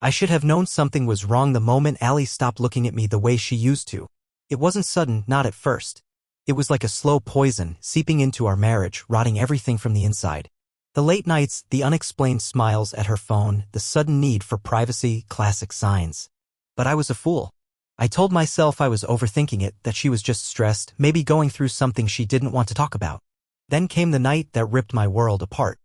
I should have known something was wrong the moment Allie stopped looking at me the way she used to. It wasn't sudden, not at first. It was like a slow poison, seeping into our marriage, rotting everything from the inside. The late nights, the unexplained smiles at her phone, the sudden need for privacy, classic signs. But I was a fool. I told myself I was overthinking it, that she was just stressed, maybe going through something she didn't want to talk about. Then came the night that ripped my world apart.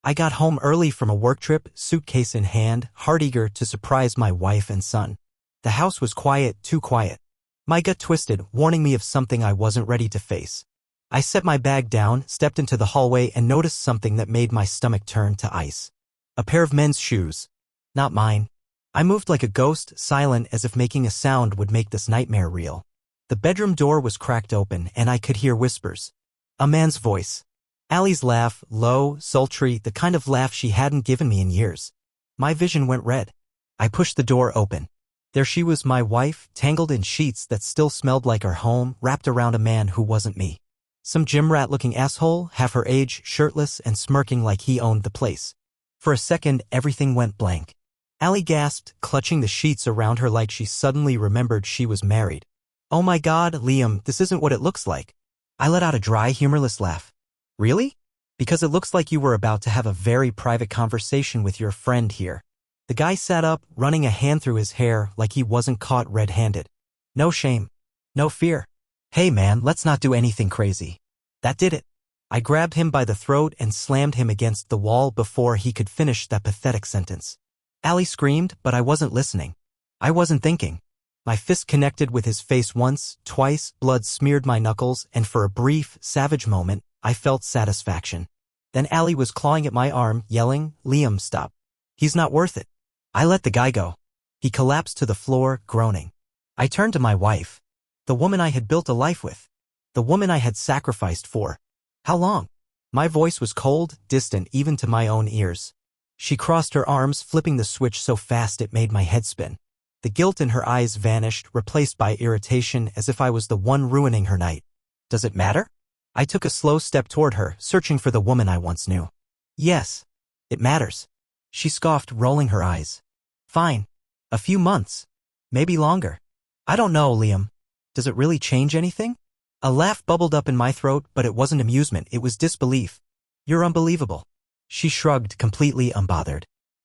I got home early from a work trip, suitcase in hand, heart eager to surprise my wife and son. The house was quiet, too quiet. My gut twisted, warning me of something I wasn't ready to face. I set my bag down, stepped into the hallway and noticed something that made my stomach turn to ice. A pair of men's shoes. Not mine. I moved like a ghost, silent as if making a sound would make this nightmare real. The bedroom door was cracked open and I could hear whispers. A man's voice. Allie's laugh, low, sultry, the kind of laugh she hadn't given me in years. My vision went red. I pushed the door open. There she was, my wife, tangled in sheets that still smelled like our home, wrapped around a man who wasn't me. Some gym rat-looking asshole, half her age, shirtless and smirking like he owned the place. For a second, everything went blank. Allie gasped, clutching the sheets around her like she suddenly remembered she was married. Oh my God, Liam, this isn't what it looks like. I let out a dry, humorless laugh. Really? Because it looks like you were about to have a very private conversation with your friend here. The guy sat up, running a hand through his hair like he wasn't caught red-handed. No shame. No fear. Hey man, let's not do anything crazy. That did it. I grabbed him by the throat and slammed him against the wall before he could finish that pathetic sentence. Allie screamed, but I wasn't listening. I wasn't thinking. My fist connected with his face once, twice, blood smeared my knuckles, and for a brief, savage moment, I felt satisfaction. Then Allie was clawing at my arm, yelling, Liam, stop. He's not worth it. I let the guy go. He collapsed to the floor, groaning. I turned to my wife. The woman I had built a life with. The woman I had sacrificed for. How long? My voice was cold, distant even to my own ears. She crossed her arms, flipping the switch so fast it made my head spin. The guilt in her eyes vanished, replaced by irritation as if I was the one ruining her night. Does it matter? I took a slow step toward her, searching for the woman I once knew. Yes. It matters. She scoffed, rolling her eyes. Fine. A few months. Maybe longer. I don't know, Liam. Does it really change anything? A laugh bubbled up in my throat, but it wasn't amusement, it was disbelief. You're unbelievable. She shrugged, completely unbothered.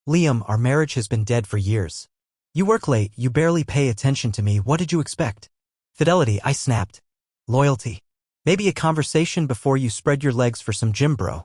Liam, our marriage has been dead for years. You work late, you barely pay attention to me, what did you expect? Fidelity, I snapped. Loyalty. Maybe a conversation before you spread your legs for some gym, bro.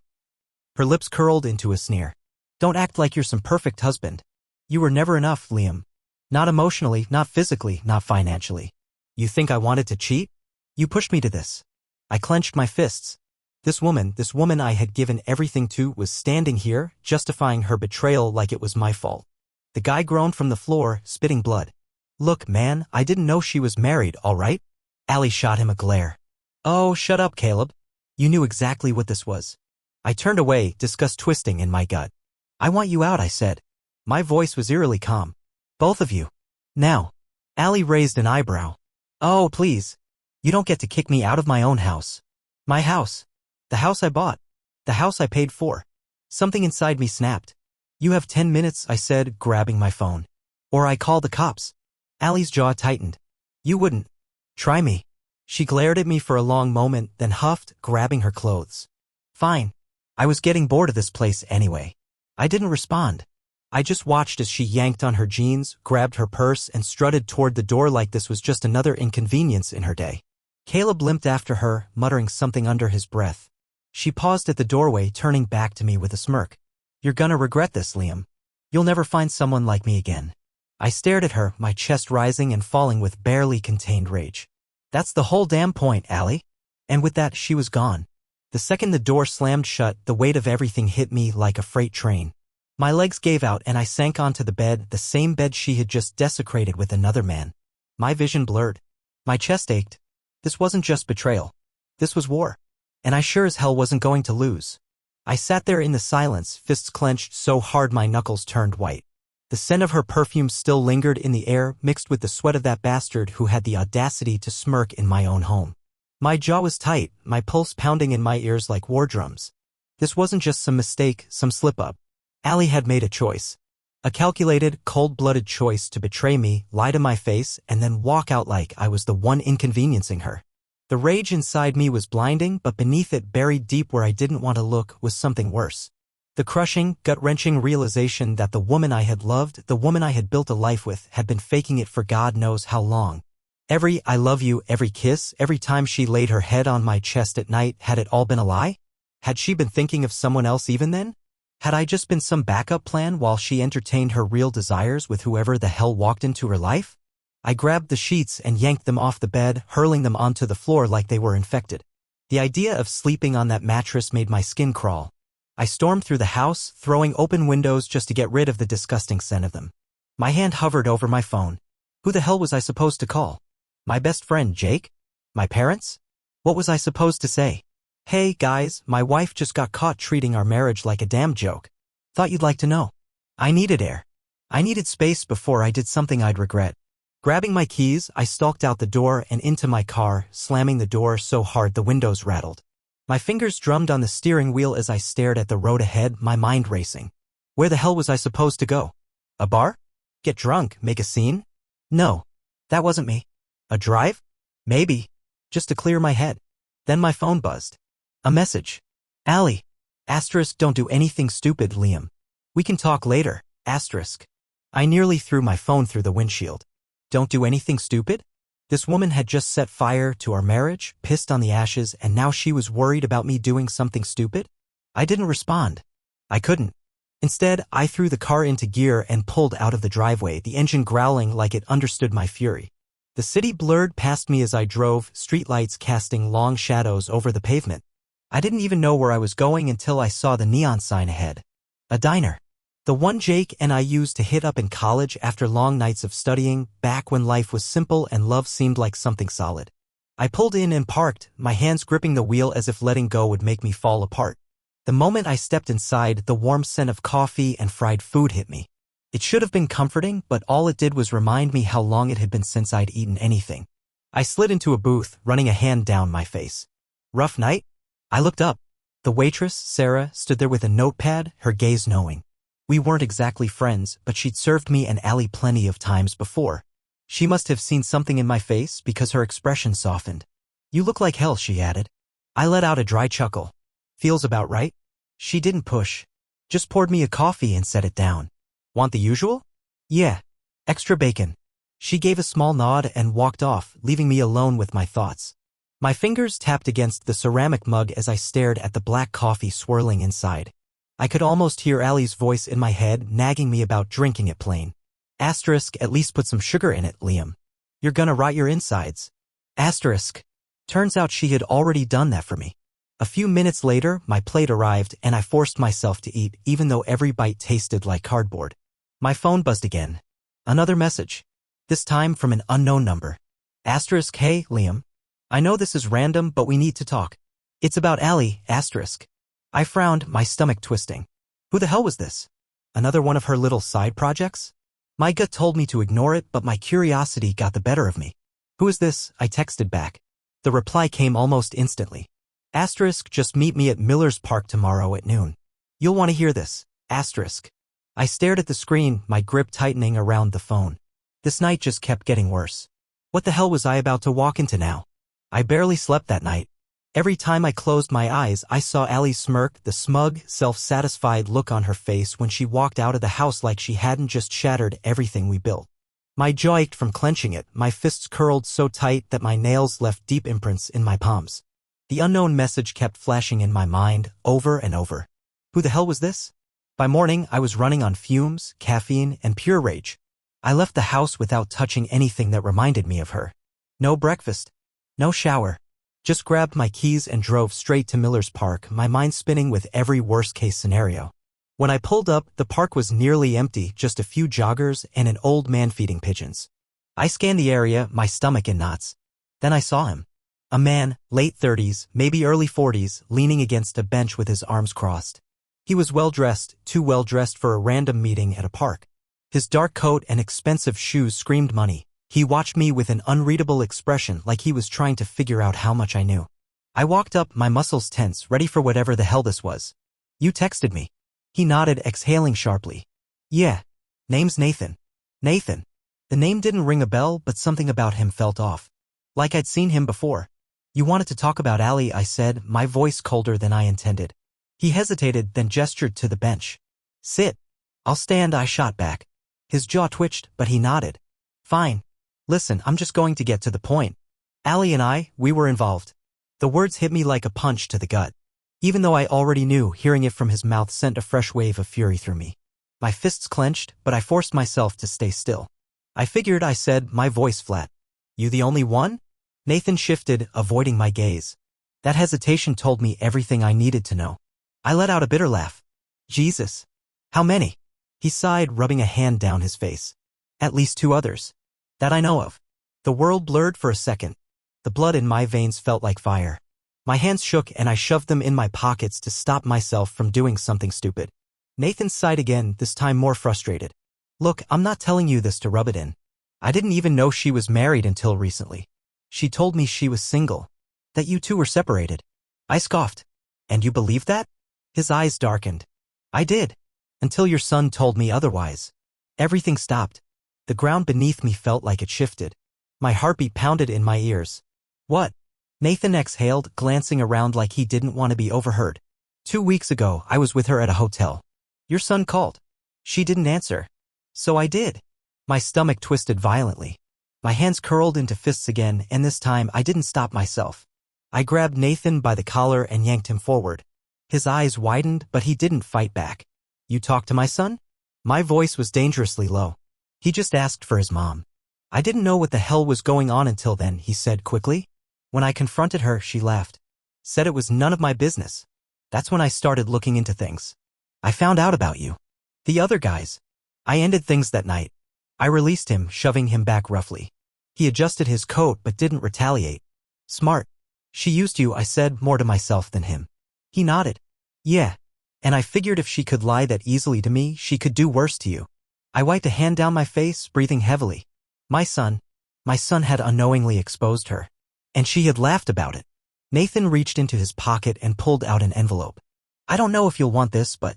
Her lips curled into a sneer. Don't act like you're some perfect husband. You were never enough, Liam. Not emotionally, not physically, not financially. You think I wanted to cheat? You pushed me to this. I clenched my fists. This woman I had given everything to was standing here, justifying her betrayal like it was my fault. The guy groaned from the floor, spitting blood. Look, man, I didn't know she was married, all right? Allie shot him a glare. Oh, shut up, Caleb. You knew exactly what this was. I turned away, disgust twisting in my gut. I want you out, I said. My voice was eerily calm. Both of you. Now. Allie raised an eyebrow. Oh, please. You don't get to kick me out of my own house. My house. The house I bought. The house I paid for. Something inside me snapped. You have 10 minutes, I said, grabbing my phone. Or I call the cops. Allie's jaw tightened. You wouldn't. Try me. She glared at me for a long moment, then huffed, grabbing her clothes. Fine. I was getting bored of this place anyway. I didn't respond. I just watched as she yanked on her jeans, grabbed her purse, and strutted toward the door like this was just another inconvenience in her day. Caleb limped after her, muttering something under his breath. She paused at the doorway, turning back to me with a smirk. You're gonna regret this, Liam. You'll never find someone like me again. I stared at her, my chest rising and falling with barely contained rage. That's the whole damn point, Allie. And with that, she was gone. The second the door slammed shut, the weight of everything hit me like a freight train. My legs gave out and I sank onto the bed, the same bed she had just desecrated with another man. My vision blurred. My chest ached. This wasn't just betrayal. This was war. And I sure as hell wasn't going to lose. I sat there in the silence, fists clenched so hard my knuckles turned white. The scent of her perfume still lingered in the air, mixed with the sweat of that bastard who had the audacity to smirk in my own home. My jaw was tight, my pulse pounding in my ears like war drums. This wasn't just some mistake, some slip-up. Allie had made a choice. A calculated, cold-blooded choice to betray me, lie to my face, and then walk out like I was the one inconveniencing her. The rage inside me was blinding, but beneath it, buried deep where I didn't want to look, was something worse. The crushing, gut-wrenching realization that the woman I had loved, the woman I had built a life with, had been faking it for God knows how long. Every "I love you," every kiss, every time she laid her head on my chest at night, had it all been a lie? Had she been thinking of someone else even then? Had I just been some backup plan while she entertained her real desires with whoever the hell walked into her life? I grabbed the sheets and yanked them off the bed, hurling them onto the floor like they were infected. The idea of sleeping on that mattress made my skin crawl. I stormed through the house, throwing open windows just to get rid of the disgusting scent of them. My hand hovered over my phone. Who the hell was I supposed to call? My best friend, Jake? My parents? What was I supposed to say? "Hey, guys, my wife just got caught treating our marriage like a damn joke. Thought you'd like to know." I needed air. I needed space before I did something I'd regret. Grabbing my keys, I stalked out the door and into my car, slamming the door so hard the windows rattled. My fingers drummed on the steering wheel as I stared at the road ahead, my mind racing. Where the hell was I supposed to go? A bar? Get drunk, make a scene? No, that wasn't me. A drive? Maybe. Just to clear my head. Then my phone buzzed. A message. Allie. Asterisk, don't do anything stupid, Liam. We can talk later. Asterisk. I nearly threw my phone through the windshield. Don't do anything stupid? This woman had just set fire to our marriage, pissed on the ashes, and now she was worried about me doing something stupid? I didn't respond. I couldn't. Instead, I threw the car into gear and pulled out of the driveway, the engine growling like it understood my fury. The city blurred past me as I drove, streetlights casting long shadows over the pavement. I didn't even know where I was going until I saw the neon sign ahead. A diner. The one Jake and I used to hit up in college after long nights of studying, back when life was simple and love seemed like something solid. I pulled in and parked, my hands gripping the wheel as if letting go would make me fall apart. The moment I stepped inside, the warm scent of coffee and fried food hit me. It should have been comforting, but all it did was remind me how long it had been since I'd eaten anything. I slid into a booth, running a hand down my face. Rough night? I looked up. The waitress, Sarah, stood there with a notepad, her gaze knowing. We weren't exactly friends, but she'd served me and Allie plenty of times before. She must have seen something in my face because her expression softened. "You look like hell," she added. I let out a dry chuckle. "Feels about right?" She didn't push. Just poured me a coffee and set it down. "Want the usual?" "Yeah. Extra bacon." She gave a small nod and walked off, leaving me alone with my thoughts. My fingers tapped against the ceramic mug as I stared at the black coffee swirling inside. I could almost hear Allie's voice in my head, nagging me about drinking it plain. Asterisk, at least put some sugar in it, Liam. You're gonna rot your insides. Asterisk. Turns out she had already done that for me. A few minutes later, my plate arrived and I forced myself to eat, even though every bite tasted like cardboard. My phone buzzed again. Another message. This time from an unknown number. Asterisk, hey, Liam. I know this is random, but we need to talk. It's about Allie, asterisk. I frowned, my stomach twisting. Who the hell was this? Another one of her little side projects? My gut told me to ignore it, but my curiosity got the better of me. Who is this? I texted back. The reply came almost instantly. Asterisk, just meet me at Miller's Park tomorrow at noon. You'll want to hear this. Asterisk. I stared at the screen, my grip tightening around the phone. This night just kept getting worse. What the hell was I about to walk into now? I barely slept that night. Every time I closed my eyes, I saw Allie smirk, the smug, self-satisfied look on her face when she walked out of the house like she hadn't just shattered everything we built. My jaw ached from clenching it, my fists curled so tight that my nails left deep imprints in my palms. The unknown message kept flashing in my mind, over and over. Who the hell was this? By morning, I was running on fumes, caffeine, and pure rage. I left the house without touching anything that reminded me of her. No breakfast. No shower. Just grabbed my keys and drove straight to Miller's Park, my mind spinning with every worst-case scenario. When I pulled up, the park was nearly empty, just a few joggers and an old man feeding pigeons. I scanned the area, my stomach in knots. Then I saw him. A man, late 30s, maybe early 40s, leaning against a bench with his arms crossed. He was well-dressed, too well-dressed for a random meeting at a park. His dark coat and expensive shoes screamed money. He watched me with an unreadable expression like he was trying to figure out how much I knew. I walked up, my muscles tense, ready for whatever the hell this was. You texted me. He nodded, exhaling sharply. Yeah. Name's Nathan. Nathan. The name didn't ring a bell, but something about him felt off. Like I'd seen him before. You wanted to talk about Allie, I said, my voice colder than I intended. He hesitated, then gestured to the bench. Sit. I'll stand, I shot back. His jaw twitched, but he nodded. Fine. Listen, I'm just going to get to the point. Allie and we were involved. The words hit me like a punch to the gut. Even though I already knew, hearing it from his mouth sent a fresh wave of fury through me. My fists clenched, but I forced myself to stay still. I figured, I said, my voice flat. You the only one? Nathan shifted, avoiding my gaze. That hesitation told me everything I needed to know. I let out a bitter laugh. Jesus. How many? He sighed, rubbing a hand down his face. At least 2 others. That I know of. The world blurred for a second. The blood in my veins felt like fire. My hands shook and I shoved them in my pockets to stop myself from doing something stupid. Nathan sighed again, this time more frustrated. Look, I'm not telling you this to rub it in. I didn't even know she was married until recently. She told me she was single. That you two were separated. I scoffed. And you believed that? His eyes darkened. I did. Until your son told me otherwise. Everything stopped. The ground beneath me felt like it shifted. My heartbeat pounded in my ears. What? Nathan exhaled, glancing around like he didn't want to be overheard. 2 weeks ago, I was with her at a hotel. Your son called. She didn't answer. So I did. My stomach twisted violently. My hands curled into fists again, and this time I didn't stop myself. I grabbed Nathan by the collar and yanked him forward. His eyes widened, but he didn't fight back. You talked to my son? My voice was dangerously low. He just asked for his mom. I didn't know what the hell was going on until then, he said quickly. When I confronted her, she laughed. Said it was none of my business. That's when I started looking into things. I found out about you. The other guys. I ended things that night. I released him, shoving him back roughly. He adjusted his coat but didn't retaliate. Smart. She used you, I said, more to myself than him. He nodded. Yeah. And I figured if she could lie that easily to me, she could do worse to you. I wiped a hand down my face, breathing heavily. My son had unknowingly exposed her. And she had laughed about it. Nathan reached into his pocket and pulled out an envelope. I don't know if you'll want this, but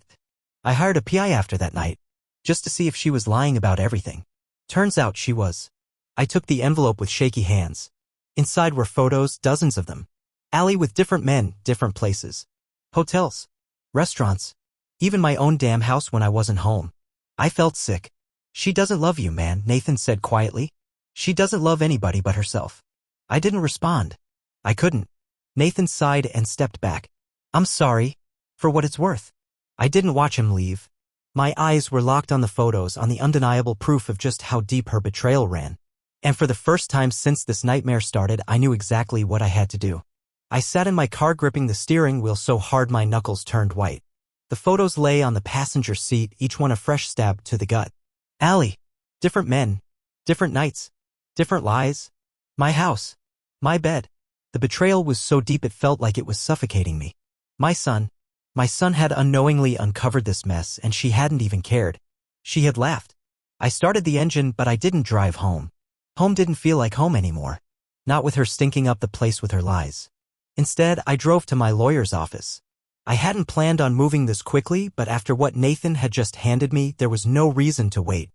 I hired a PI after that night, just to see if she was lying about everything. Turns out she was. I took the envelope with shaky hands. Inside were photos, dozens of them. Allie with different men, different places. Hotels. Restaurants. Even my own damn house when I wasn't home. I felt sick. She doesn't love you, man, Nathan said quietly. She doesn't love anybody but herself. I didn't respond. I couldn't. Nathan sighed and stepped back. I'm sorry. For what it's worth. I didn't watch him leave. My eyes were locked on the photos, on the undeniable proof of just how deep her betrayal ran. And for the first time since this nightmare started, I knew exactly what I had to do. I sat in my car gripping the steering wheel so hard my knuckles turned white. The photos lay on the passenger seat, each one a fresh stab to the gut. Allie. Different men. Different nights. Different lies. My house. My bed. The betrayal was so deep it felt like it was suffocating me. My son had unknowingly uncovered this mess and she hadn't even cared. She had laughed. I started the engine but I didn't drive home. Home didn't feel like home anymore. Not with her stinking up the place with her lies. Instead, I drove to my lawyer's office. I hadn't planned on moving this quickly, but after what Nathan had just handed me, there was no reason to wait.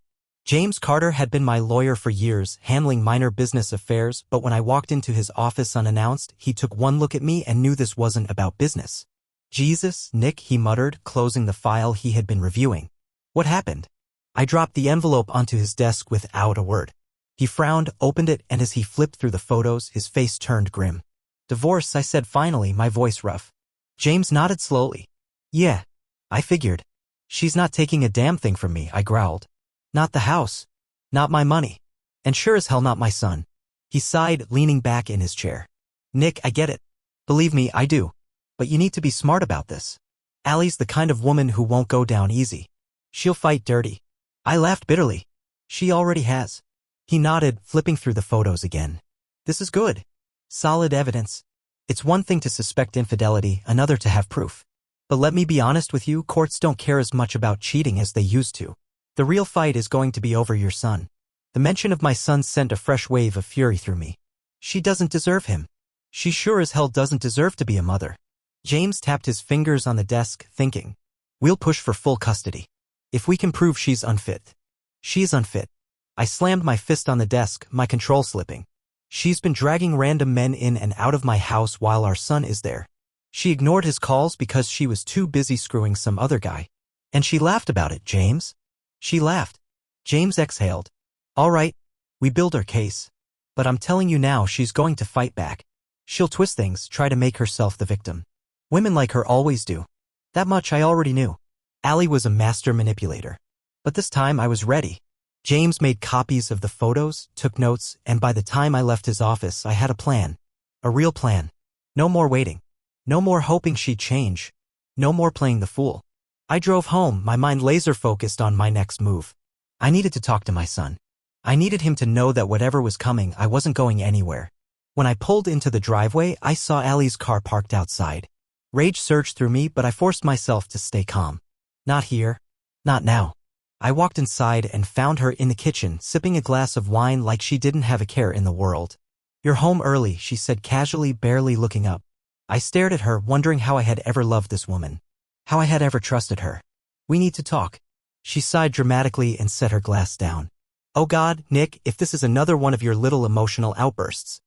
James Carter had been my lawyer for years, handling minor business affairs, but when I walked into his office unannounced, he took one look at me and knew this wasn't about business. Jesus, Nick, he muttered, closing the file he had been reviewing. What happened? I dropped the envelope onto his desk without a word. He frowned, opened it, and as he flipped through the photos, his face turned grim. Divorce, I said finally, my voice rough. James nodded slowly. Yeah. I figured. She's not taking a damn thing from me, I growled. Not the house. Not my money. And sure as hell not my son. He sighed, leaning back in his chair. Nick, I get it. Believe me, I do. But you need to be smart about this. Allie's the kind of woman who won't go down easy. She'll fight dirty. I laughed bitterly. She already has. He nodded, flipping through the photos again. This is good. Solid evidence. It's one thing to suspect infidelity, another to have proof. But let me be honest with you, courts don't care as much about cheating as they used to. The real fight is going to be over your son. The mention of my son sent a fresh wave of fury through me. She doesn't deserve him. She sure as hell doesn't deserve to be a mother. James tapped his fingers on the desk, thinking. We'll push for full custody. If we can prove she's unfit. She is unfit. I slammed my fist on the desk, my control slipping. She's been dragging random men in and out of my house while our son is there. She ignored his calls because she was too busy screwing some other guy. And she laughed about it, James. She laughed. James exhaled. All right, we build our case. But I'm telling you now, she's going to fight back. She'll twist things, try to make herself the victim. Women like her always do. That much I already knew. Allie was a master manipulator. But this time I was ready. James made copies of the photos, took notes, and by the time I left his office, I had a plan. A real plan. No more waiting. No more hoping she'd change. No more playing the fool. I drove home, my mind laser-focused on my next move. I needed to talk to my son. I needed him to know that whatever was coming, I wasn't going anywhere. When I pulled into the driveway, I saw Allie's car parked outside. Rage surged through me, but I forced myself to stay calm. Not here. Not now. I walked inside and found her in the kitchen, sipping a glass of wine like she didn't have a care in the world. You're home early, she said casually, barely looking up. I stared at her, wondering how I had ever loved this woman. How I had ever trusted her. We need to talk. She sighed dramatically and set her glass down. Oh God, Nick, if this is another one of your little emotional outbursts.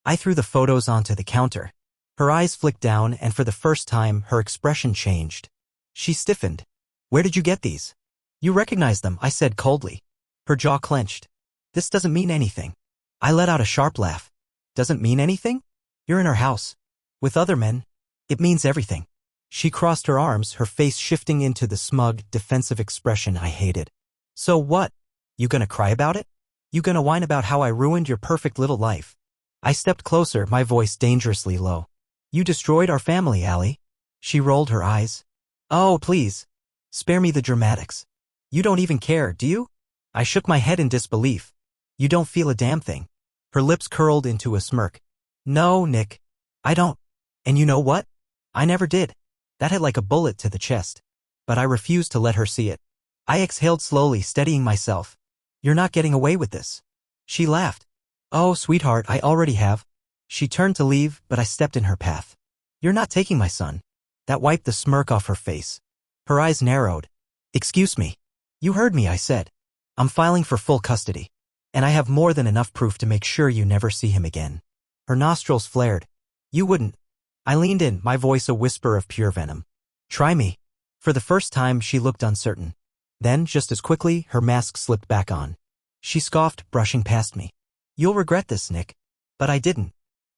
I threw the photos onto the counter. Her eyes flicked down, and for the first time, her expression changed. She stiffened. Where did you get these? You recognize them, I said coldly. Her jaw clenched. This doesn't mean anything. I let out a sharp laugh. Doesn't mean anything? You're in her house. With other men. It means everything. She crossed her arms, her face shifting into the smug, defensive expression I hated. So what? You gonna cry about it? You gonna whine about how I ruined your perfect little life? I stepped closer, my voice dangerously low. You destroyed our family, Allie. She rolled her eyes. Oh, please. Spare me the dramatics. You don't even care, do you? I shook my head in disbelief. You don't feel a damn thing. Her lips curled into a smirk. No, Nick. I don't. And you know what? I never did. That hit like a bullet to the chest. But I refused to let her see it. I exhaled slowly, steadying myself. You're not getting away with this. She laughed. Oh, sweetheart, I already have. She turned to leave, but I stepped in her path. You're not taking my son. That wiped the smirk off her face. Her eyes narrowed. Excuse me. You heard me, I said. I'm filing for full custody. And I have more than enough proof to make sure you never see him again. Her nostrils flared. You wouldn't. I leaned in, my voice a whisper of pure venom. Try me. For the first time, she looked uncertain. Then, just as quickly, her mask slipped back on. She scoffed, brushing past me. You'll regret this, Nick. But I didn't.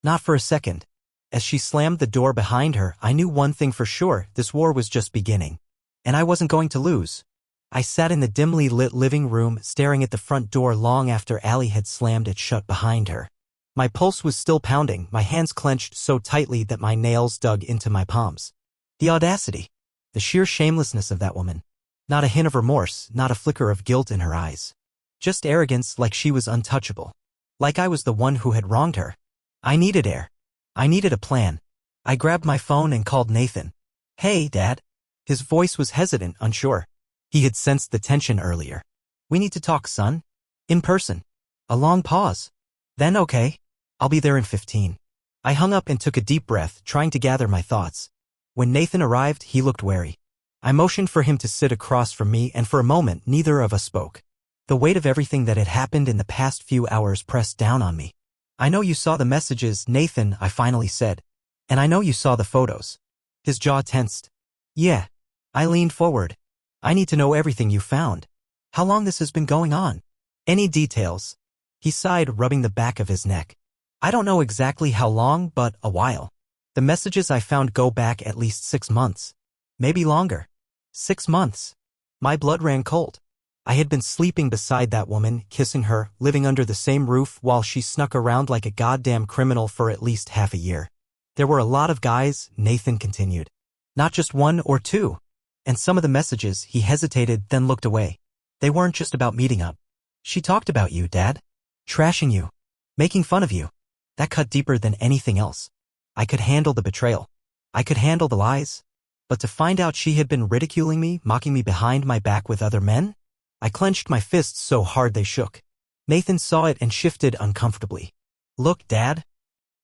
Not for a second. As she slammed the door behind her, I knew one thing for sure, this war was just beginning. And I wasn't going to lose. I sat in the dimly lit living room, staring at the front door long after Allie had slammed it shut behind her. My pulse was still pounding, my hands clenched so tightly that my nails dug into my palms. The audacity. The sheer shamelessness of that woman. Not a hint of remorse, not a flicker of guilt in her eyes. Just arrogance, like she was untouchable. Like I was the one who had wronged her. I needed air. I needed a plan. I grabbed my phone and called Nathan. Hey, Dad. His voice was hesitant, unsure. He had sensed the tension earlier. We need to talk, son. In person. A long pause. Then okay. I'll be there in 15. I hung up and took a deep breath, trying to gather my thoughts. When Nathan arrived, he looked wary. I motioned for him to sit across from me, and for a moment, neither of us spoke. The weight of everything that had happened in the past few hours pressed down on me. I know you saw the messages, Nathan, I finally said. And I know you saw the photos. His jaw tensed. Yeah. I leaned forward. I need to know everything you found. How long this has been going on? Any details? He sighed, rubbing the back of his neck. I don't know exactly how long, but a while. The messages I found go back at least 6 months. Maybe longer. 6 months. My blood ran cold. I had been sleeping beside that woman, kissing her, living under the same roof while she snuck around like a goddamn criminal for at least half a year. There were a lot of guys, Nathan continued. Not just one or two. And some of the messages, he hesitated, then looked away. They weren't just about meeting up. She talked about you, Dad. Trashing you. Making fun of you. That cut deeper than anything else. I could handle the betrayal. I could handle the lies. But to find out she had been ridiculing me, mocking me behind my back with other men? I clenched my fists so hard they shook. Nathan saw it and shifted uncomfortably. Look, Dad.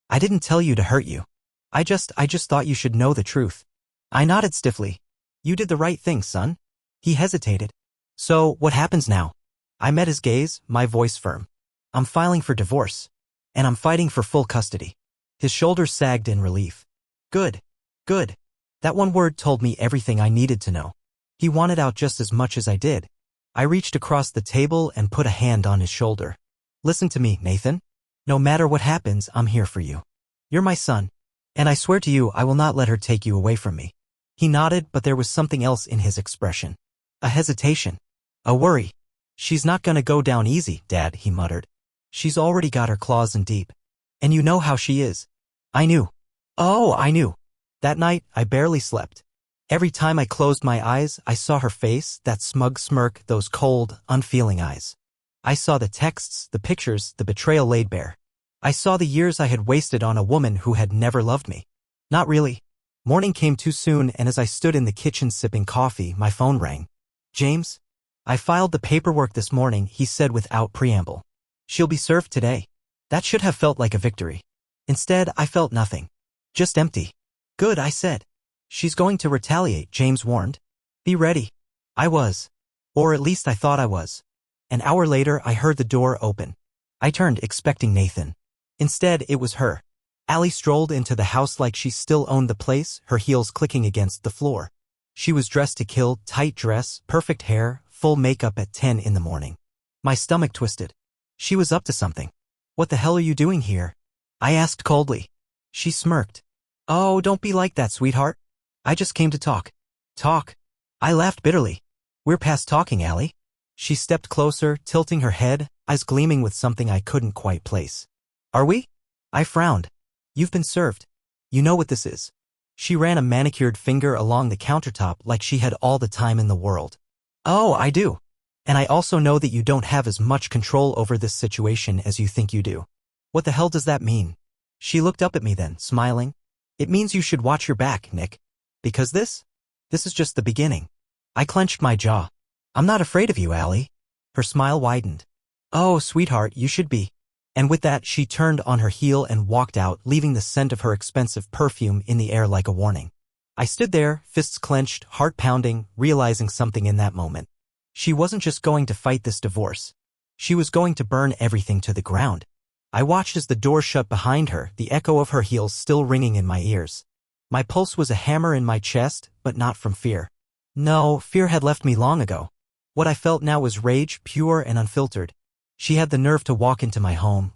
I didn't tell you to hurt you. I just thought you should know the truth. I nodded stiffly. You did the right thing, son. He hesitated. So, what happens now? I met his gaze, my voice firm. I'm filing for divorce. And I'm fighting for full custody. His shoulders sagged in relief. Good. Good. That one word told me everything I needed to know. He wanted out just as much as I did. I reached across the table and put a hand on his shoulder. Listen to me, Nathan. No matter what happens, I'm here for you. You're my son. And I swear to you, I will not let her take you away from me. He nodded, but there was something else in his expression. A hesitation. A worry. She's not gonna go down easy, Dad, he muttered. She's already got her claws in deep. And you know how she is. I knew. Oh, I knew. That night, I barely slept. Every time I closed my eyes, I saw her face, that smug smirk, those cold, unfeeling eyes. I saw the texts, the pictures, the betrayal laid bare. I saw the years I had wasted on a woman who had never loved me. Not really. Morning came too soon, and as I stood in the kitchen sipping coffee, my phone rang. James? I filed the paperwork this morning, he said without preamble. She'll be served today. That should have felt like a victory. Instead, I felt nothing. Just empty. Good, I said. She's going to retaliate, James warned. Be ready. I was. Or at least I thought I was. An hour later, I heard the door open. I turned, expecting Nathan. Instead, it was her. Allie strolled into the house like she still owned the place, her heels clicking against the floor. She was dressed to kill, tight dress, perfect hair, full makeup at 10 in the morning. My stomach twisted. She was up to something. What the hell are you doing here? I asked coldly. She smirked. Oh, don't be like that, sweetheart. I just came to talk. Talk? I laughed bitterly. We're past talking, Allie. She stepped closer, tilting her head, eyes gleaming with something I couldn't quite place. Are we? I frowned. You've been served. You know what this is. She ran a manicured finger along the countertop like she had all the time in the world. Oh, I do. And I also know that you don't have as much control over this situation as you think you do. What the hell does that mean? She looked up at me then, smiling. It means you should watch your back, Nick. Because this is just the beginning. I clenched my jaw. I'm not afraid of you, Allie. Her smile widened. Oh, sweetheart, you should be. And with that, she turned on her heel and walked out, leaving the scent of her expensive perfume in the air like a warning. I stood there, fists clenched, heart pounding, realizing something in that moment. She wasn't just going to fight this divorce. She was going to burn everything to the ground. I watched as the door shut behind her, the echo of her heels still ringing in my ears. My pulse was a hammer in my chest, but not from fear. No, fear had left me long ago. What I felt now was rage, pure and unfiltered. She had the nerve to walk into my home,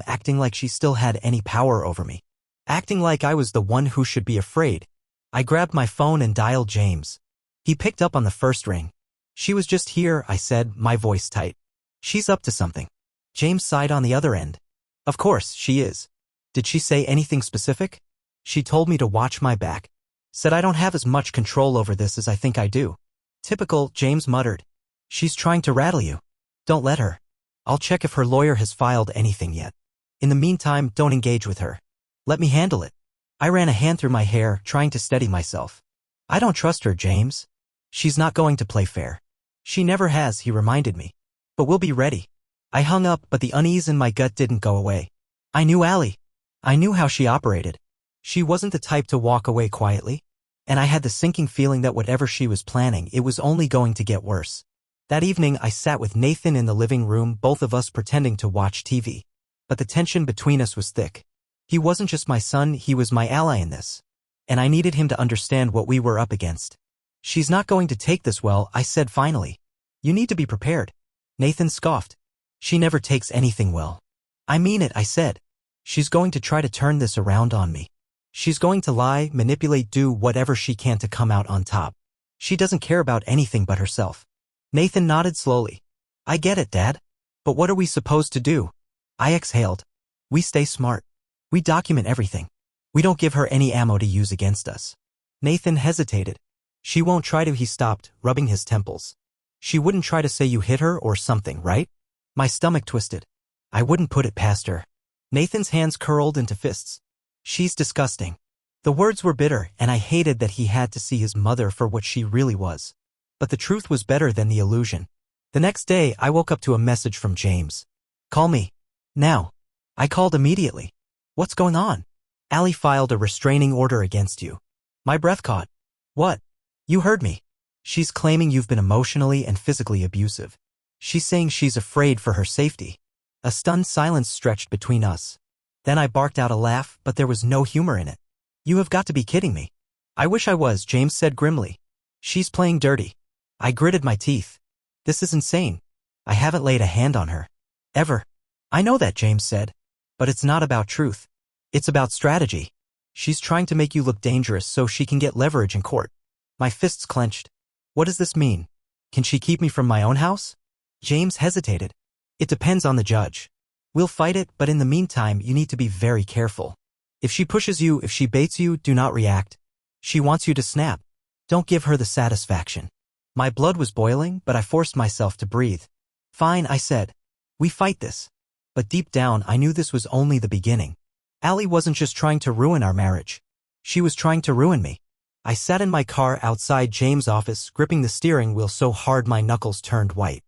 acting like she still had any power over me. Acting like I was the one who should be afraid. I grabbed my phone and dialed James. He picked up on the first ring. She was just here, I said, my voice tight. She's up to something. James sighed on the other end. Of course, she is. Did she say anything specific? She told me to watch my back. Said I don't have as much control over this as I think I do. Typical, James muttered. She's trying to rattle you. Don't let her. I'll check if her lawyer has filed anything yet. In the meantime, don't engage with her. Let me handle it. I ran a hand through my hair, trying to steady myself. I don't trust her, James. She's not going to play fair. She never has, he reminded me. But we'll be ready. I hung up, but the unease in my gut didn't go away. I knew Allie. I knew how she operated. She wasn't the type to walk away quietly. And I had the sinking feeling that whatever she was planning, it was only going to get worse. That evening, I sat with Nathan in the living room, both of us pretending to watch TV. But the tension between us was thick. He wasn't just my son, he was my ally in this. And I needed him to understand what we were up against. She's not going to take this well, I said finally. You need to be prepared. Nathan scoffed. She never takes anything well. I mean it, I said. She's going to try to turn this around on me. She's going to lie, manipulate, do whatever she can to come out on top. She doesn't care about anything but herself. Nathan nodded slowly. I get it, Dad. But what are we supposed to do? I exhaled. We stay smart. We document everything. We don't give her any ammo to use against us. Nathan hesitated. She won't try to, he stopped, rubbing his temples. She wouldn't try to say you hit her or something, right? My stomach twisted. I wouldn't put it past her. Nathan's hands curled into fists. She's disgusting. The words were bitter, and I hated that he had to see his mother for what she really was. But the truth was better than the illusion. The next day, I woke up to a message from James. Call me. Now. I called immediately. What's going on? Allie filed a restraining order against you. My breath caught. What? You heard me. She's claiming you've been emotionally and physically abusive. She's saying she's afraid for her safety. A stunned silence stretched between us. Then I barked out a laugh, but there was no humor in it. You have got to be kidding me. I wish I was, James said grimly. She's playing dirty. I gritted my teeth. This is insane. I haven't laid a hand on her. Ever. I know that, James said. But it's not about truth. It's about strategy. She's trying to make you look dangerous so she can get leverage in court. My fists clenched. What does this mean? Can she keep me from my own house? James hesitated. It depends on the judge. We'll fight it, but in the meantime, you need to be very careful. If she pushes you, if she baits you, do not react. She wants you to snap. Don't give her the satisfaction. My blood was boiling, but I forced myself to breathe. Fine, I said. We fight this. But deep down, I knew this was only the beginning. Allie wasn't just trying to ruin our marriage. She was trying to ruin me. I sat in my car outside James' office, gripping the steering wheel so hard my knuckles turned white.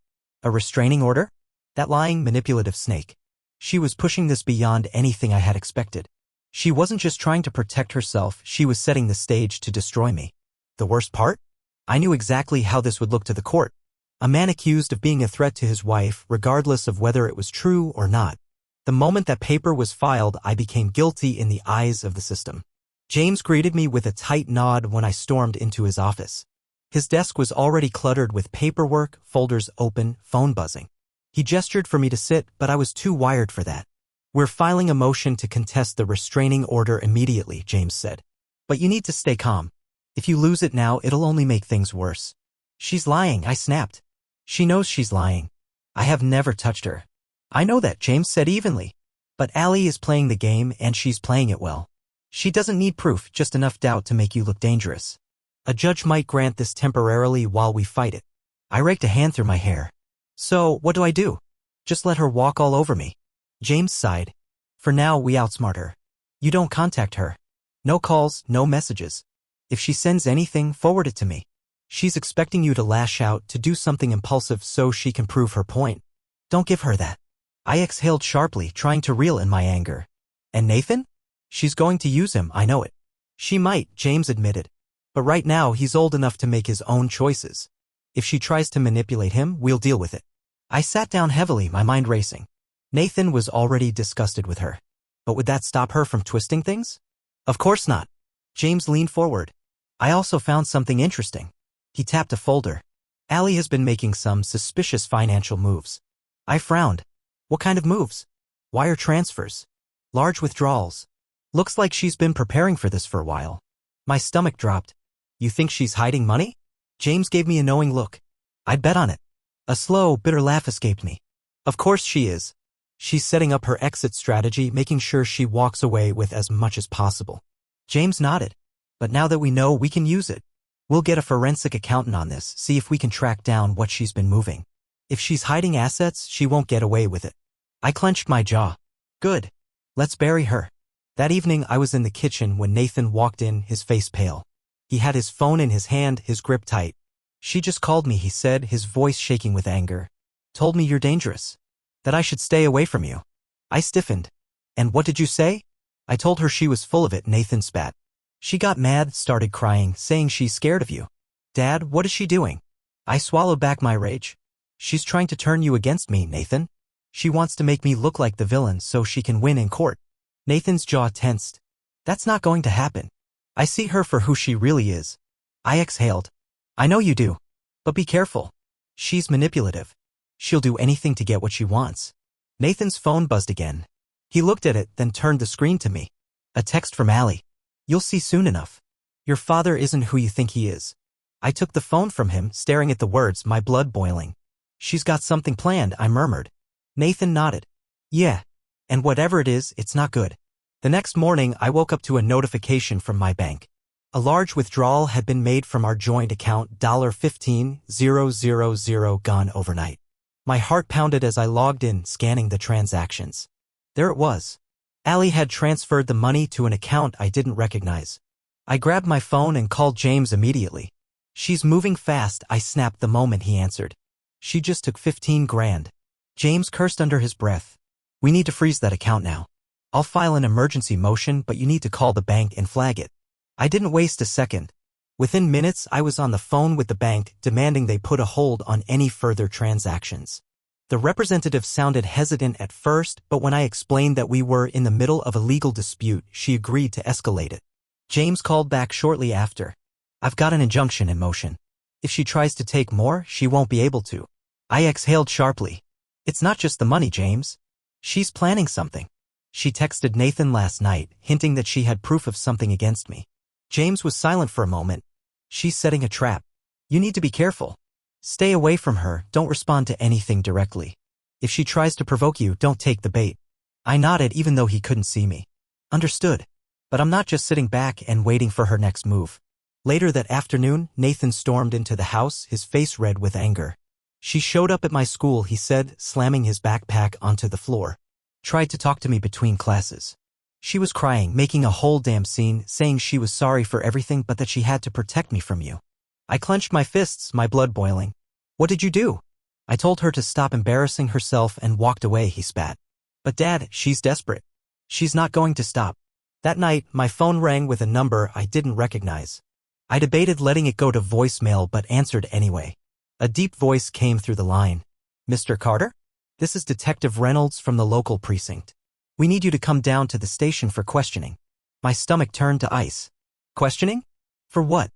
A restraining order? That lying, manipulative snake. She was pushing this beyond anything I had expected. She wasn't just trying to protect herself, she was setting the stage to destroy me. The worst part? I knew exactly how this would look to the court. A man accused of being a threat to his wife, regardless of whether it was true or not. The moment that paper was filed, I became guilty in the eyes of the system. James greeted me with a tight nod when I stormed into his office. His desk was already cluttered with paperwork, folders open, phone buzzing. He gestured for me to sit, but I was too wired for that. We're filing a motion to contest the restraining order immediately, James said. But you need to stay calm. If you lose it now, it'll only make things worse. She's lying, I snapped. She knows she's lying. I have never touched her. I know that, James said evenly. But Allie is playing the game and she's playing it well. She doesn't need proof, just enough doubt to make you look dangerous. A judge might grant this temporarily while we fight it. I raked a hand through my hair. So, what do I do? Just let her walk all over me. James sighed. For now, we outsmart her. You don't contact her. No calls, no messages. If she sends anything, forward it to me. She's expecting you to lash out, to do something impulsive so she can prove her point. Don't give her that. I exhaled sharply, trying to reel in my anger. And Nathan? She's going to use him, I know it. She might, James admitted. But right now, he's old enough to make his own choices. If she tries to manipulate him, we'll deal with it. I sat down heavily, my mind racing. Nathan was already disgusted with her. But would that stop her from twisting things? Of course not. James leaned forward. I also found something interesting. He tapped a folder. Allie has been making some suspicious financial moves. I frowned. What kind of moves? Wire transfers. Large withdrawals. Looks like she's been preparing for this for a while. My stomach dropped. You think she's hiding money? James gave me a knowing look. I'd bet on it. A slow, bitter laugh escaped me. Of course she is. She's setting up her exit strategy, making sure she walks away with as much as possible. James nodded. But now that we know, we can use it. We'll get a forensic accountant on this, see if we can track down what she's been moving. If she's hiding assets, she won't get away with it. I clenched my jaw. Good. Let's bury her. That evening, I was in the kitchen when Nathan walked in, his face pale. He had his phone in his hand, his grip tight. She just called me, he said, his voice shaking with anger. Told me you're dangerous. That I should stay away from you. I stiffened. And what did you say? I told her she was full of it, Nathan spat. She got mad, started crying, saying she's scared of you. Dad, what is she doing? I swallowed back my rage. She's trying to turn you against me, Nathan. She wants to make me look like the villain so she can win in court. Nathan's jaw tensed. That's not going to happen. I see her for who she really is. I exhaled. I know you do. But be careful. She's manipulative. She'll do anything to get what she wants. Nathan's phone buzzed again. He looked at it, then turned the screen to me. A text from Allie. You'll see soon enough. Your father isn't who you think he is. I took the phone from him, staring at the words, my blood boiling. She's got something planned, I murmured. Nathan nodded. Yeah. And whatever it is, it's not good. The next morning, I woke up to a notification from my bank. A large withdrawal had been made from our joint account, $15,000 gone overnight. My heart pounded as I logged in, scanning the transactions. There it was. Allie had transferred the money to an account I didn't recognize. I grabbed my phone and called James immediately. She's moving fast, I snapped the moment he answered. She just took 15 grand. James cursed under his breath. We need to freeze that account now. I'll file an emergency motion, but you need to call the bank and flag it. I didn't waste a second. Within minutes, I was on the phone with the bank demanding they put a hold on any further transactions. The representative sounded hesitant at first, but when I explained that we were in the middle of a legal dispute, she agreed to escalate it. James called back shortly after. I've got an injunction in motion. If she tries to take more, she won't be able to. I exhaled sharply. It's not just the money, James. She's planning something. She texted Nathan last night, hinting that she had proof of something against me. James was silent for a moment. She's setting a trap. You need to be careful. Stay away from her, don't respond to anything directly. If she tries to provoke you, don't take the bait. I nodded even though he couldn't see me. Understood. But I'm not just sitting back and waiting for her next move. Later that afternoon, Nathan stormed into the house, his face red with anger. She showed up at my school, he said, slamming his backpack onto the floor. Tried to talk to me between classes. She was crying, making a whole damn scene, saying she was sorry for everything but that she had to protect me from you. I clenched my fists, my blood boiling. What did you do? I told her to stop embarrassing herself and walked away, he spat. But Dad, she's desperate. She's not going to stop. That night, my phone rang with a number I didn't recognize. I debated letting it go to voicemail but answered anyway. A deep voice came through the line. Mr. Carter? This is Detective Reynolds from the local precinct. We need you to come down to the station for questioning. My stomach turned to ice. Questioning? For what?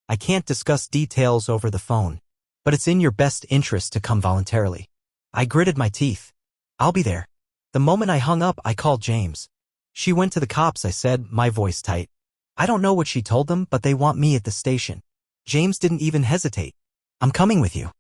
I can't discuss details over the phone. But it's in your best interest to come voluntarily. I gritted my teeth. I'll be there. The moment I hung up, I called James. She went to the cops, I said, my voice tight. I don't know what she told them, but they want me at the station. James didn't even hesitate. I'm coming with you.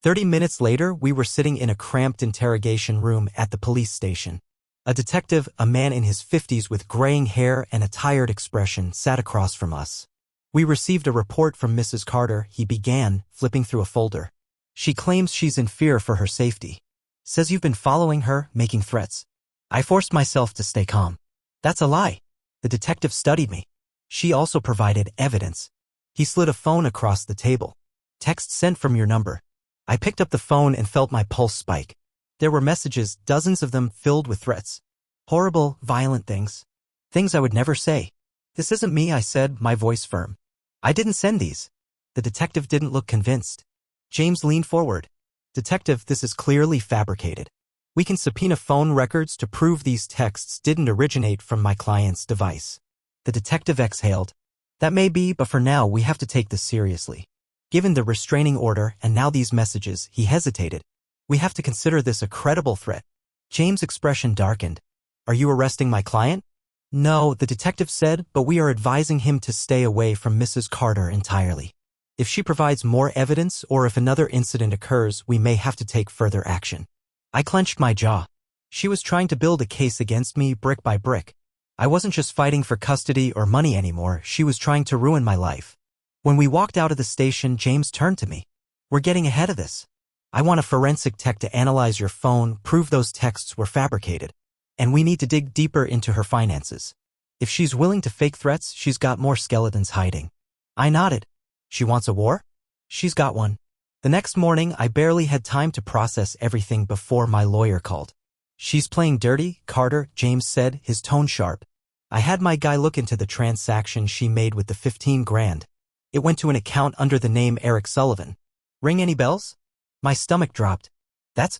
30 minutes later, we were sitting in a cramped interrogation room at the police station. A detective, a man in his 50s with graying hair and a tired expression, sat across from us. We received a report from Mrs. Carter, he began, flipping through a folder. She claims she's in fear for her safety. Says you've been following her, making threats. I forced myself to stay calm. That's a lie. The detective studied me. She also provided evidence. He slid a phone across the table. Text sent from your number. I picked up the phone and felt my pulse spike. There were messages, dozens of them, filled with threats. Horrible, violent things. Things I would never say. This isn't me, I said, my voice firm. I didn't send these. The detective didn't look convinced. James leaned forward. Detective, this is clearly fabricated. We can subpoena phone records to prove these texts didn't originate from my client's device. The detective exhaled. That may be, but for now we have to take this seriously. Given the restraining order and now these messages, he hesitated. We have to consider this a credible threat. James' expression darkened. Are you arresting my client? No, the detective said, but we are advising him to stay away from Mrs. Carter entirely. If she provides more evidence or if another incident occurs, we may have to take further action. I clenched my jaw. She was trying to build a case against me brick by brick. I wasn't just fighting for custody or money anymore, she was trying to ruin my life. When we walked out of the station, James turned to me. We're getting ahead of this. I want a forensic tech to analyze your phone, prove those texts were fabricated. And we need to dig deeper into her finances. If she's willing to fake threats, she's got more skeletons hiding. I nodded. She wants a war? She's got one. The next morning, I barely had time to process everything before my lawyer called. She's playing dirty, Carter, James said, his tone sharp. I had my guy look into the transaction she made with the 15 grand. It went to an account under the name Eric Sullivan. Ring any bells? My stomach dropped. That's...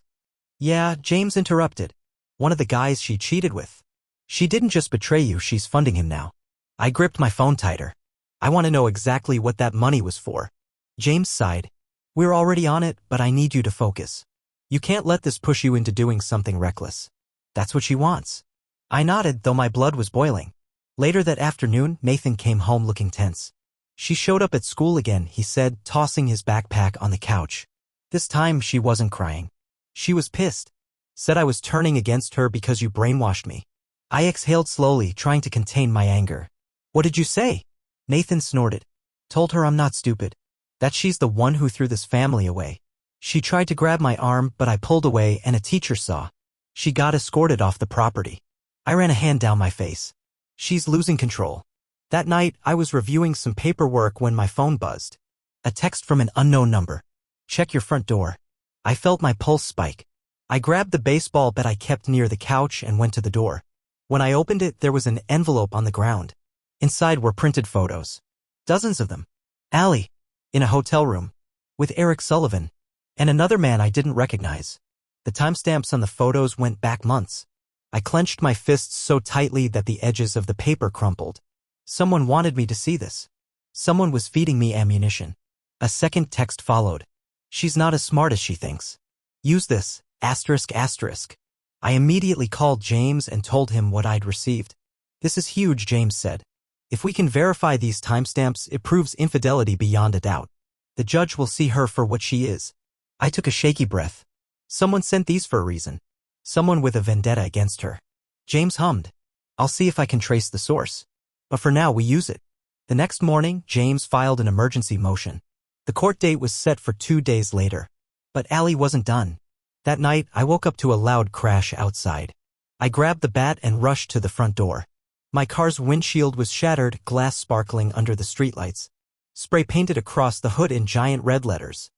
Yeah, James interrupted. One of the guys she cheated with. She didn't just betray you, she's funding him now. I gripped my phone tighter. I want to know exactly what that money was for. James sighed. We're already on it, but I need you to focus. You can't let this push you into doing something reckless. That's what she wants. I nodded, though my blood was boiling. Later that afternoon, Nathan came home looking tense. She showed up at school again, he said, tossing his backpack on the couch. This time, she wasn't crying. She was pissed. Said I was turning against her because you brainwashed me. I exhaled slowly, trying to contain my anger. What did you say? Nathan snorted. Told her I'm not stupid. That she's the one who threw this family away. She tried to grab my arm, but I pulled away and a teacher saw. She got escorted off the property. I ran a hand down my face. She's losing control. That night, I was reviewing some paperwork when my phone buzzed. A text from an unknown number. Check your front door. I felt my pulse spike. I grabbed the baseball bat I kept near the couch and went to the door. When I opened it, there was an envelope on the ground. Inside were printed photos. Dozens of them. Allie. In a hotel room. With Eric Sullivan. And another man I didn't recognize. The timestamps on the photos went back months. I clenched my fists so tightly that the edges of the paper crumpled. Someone wanted me to see this. Someone was feeding me ammunition. A second text followed. She's not as smart as she thinks. Use this, asterisk asterisk. I immediately called James and told him what I'd received. This is huge, James said. If we can verify these timestamps, it proves infidelity beyond a doubt. The judge will see her for what she is. I took a shaky breath. Someone sent these for a reason. Someone with a vendetta against her. James hummed. I'll see if I can trace the source. But for now, we use it. The next morning, James filed an emergency motion. The court date was set for 2 days later. But Allie wasn't done. That night, I woke up to a loud crash outside. I grabbed the bat and rushed to the front door. My car's windshield was shattered, glass sparkling under the streetlights. Spray painted across the hood in giant red letters.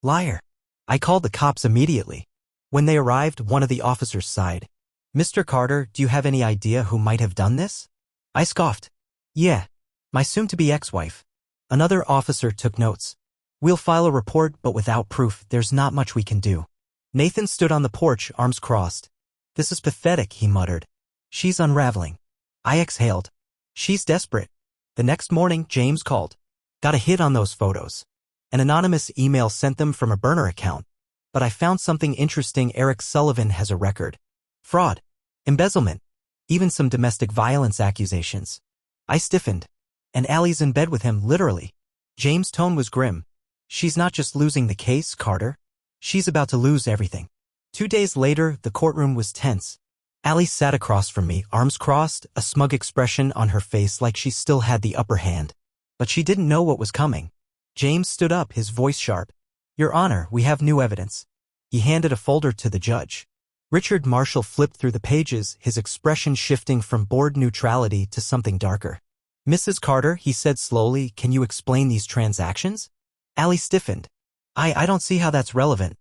Liar. I called the cops immediately. When they arrived, one of the officers sighed. Mr. Carter, do you have any idea who might have done this? I scoffed. Yeah. My soon-to-be ex-wife. Another officer took notes. We'll file a report, but without proof, there's not much we can do. Nathan stood on the porch, arms crossed. This is pathetic, he muttered. She's unraveling. I exhaled. She's desperate. The next morning, James called. Got a hit on those photos. An anonymous email sent them from a burner account. But I found something interesting. Eric Sullivan has a record. Fraud. Embezzlement. Even some domestic violence accusations. I stiffened. And Allie's in bed with him, literally. James' tone was grim. She's not just losing the case, Carter. She's about to lose everything. 2 days later, the courtroom was tense. Allie sat across from me, arms crossed, a smug expression on her face like she still had the upper hand. But she didn't know what was coming. James stood up, his voice sharp. Your Honor, we have new evidence. He handed a folder to the judge. Richard Marshall flipped through the pages, his expression shifting from bored neutrality to something darker. Mrs. Carter, he said slowly, can you explain these transactions? Allie stiffened. I don't see how that's relevant.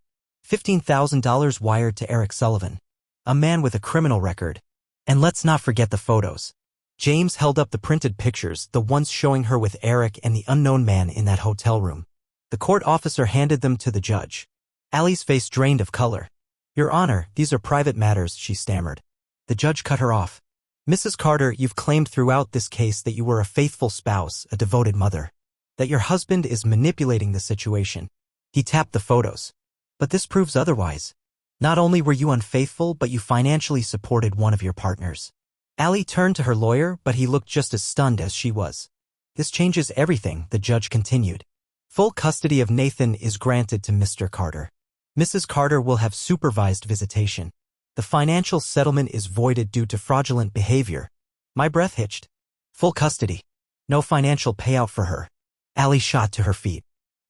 $15,000 wired to Eric Sullivan. A man with a criminal record. And let's not forget the photos. James held up the printed pictures, the ones showing her with Eric and the unknown man in that hotel room. The court officer handed them to the judge. Allie's face drained of color. Your Honor, these are private matters, she stammered. The judge cut her off. Mrs. Carter, you've claimed throughout this case that you were a faithful spouse, a devoted mother. That your husband is manipulating the situation. He tapped the photos. But this proves otherwise. Not only were you unfaithful, but you financially supported one of your partners. Allie turned to her lawyer, but he looked just as stunned as she was. This changes everything, the judge continued. Full custody of Nathan is granted to Mr. Carter. Mrs. Carter will have supervised visitation. The financial settlement is voided due to fraudulent behavior. My breath hitched. Full custody. No financial payout for her. Allie shot to her feet.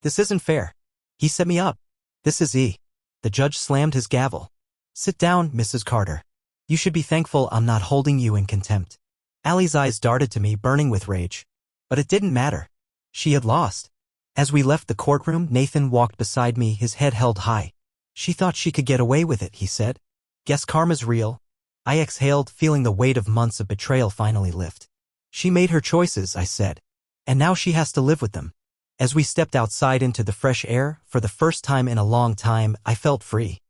This isn't fair. He set me up. This is E. The judge slammed his gavel. Sit down, Mrs. Carter. You should be thankful I'm not holding you in contempt. Allie's eyes darted to me, burning with rage. But it didn't matter. She had lost. As we left the courtroom, Nathan walked beside me, his head held high. She thought she could get away with it, he said. Guess karma's real. I exhaled, feeling the weight of months of betrayal finally lift. She made her choices, I said. And now she has to live with them. As we stepped outside into the fresh air, for the first time in a long time, I felt free.